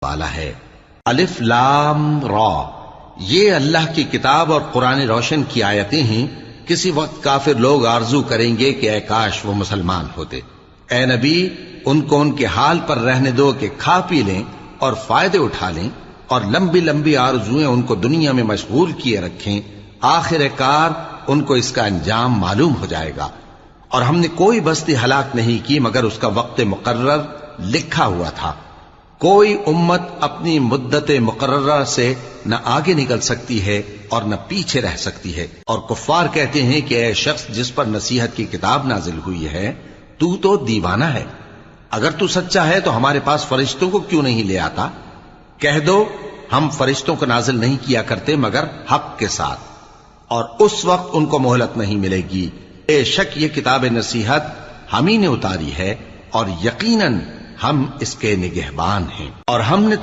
والا ہے۔ الف لام را، یہ اللہ کی کتاب اور قرآن روشن کی آیتیں ہیں۔ کسی وقت کافر لوگ آرزو کریں گے کہ اے کاش وہ مسلمان ہوتے۔ اے نبی، ان کو ان کے حال پر رہنے دو کہ کھا پی لیں اور فائدے اٹھا لیں، اور لمبی لمبی آرزویں ان کو دنیا میں مشغول کیے رکھیں۔ آخر کار ان کو اس کا انجام معلوم ہو جائے گا۔ اور ہم نے کوئی بستی ہلاک نہیں کی مگر اس کا وقت مقرر لکھا ہوا تھا۔ کوئی امت اپنی مدت مقررہ سے نہ آگے نکل سکتی ہے اور نہ پیچھے رہ سکتی ہے۔ اور کفار کہتے ہیں کہ اے شخص جس پر نصیحت کی کتاب نازل ہوئی ہے، تو دیوانہ ہے۔ اگر تو سچا ہے تو ہمارے پاس فرشتوں کو کیوں نہیں لے آتا؟ کہہ دو ہم فرشتوں کو نازل نہیں کیا کرتے مگر حق کے ساتھ، اور اس وقت ان کو مہلت نہیں ملے گی۔ بے شک یہ کتاب نصیحت ہم ہی نے اتاری ہے، اور یقیناً ہم اس کے نگہبان ہیں۔ اور ہم نے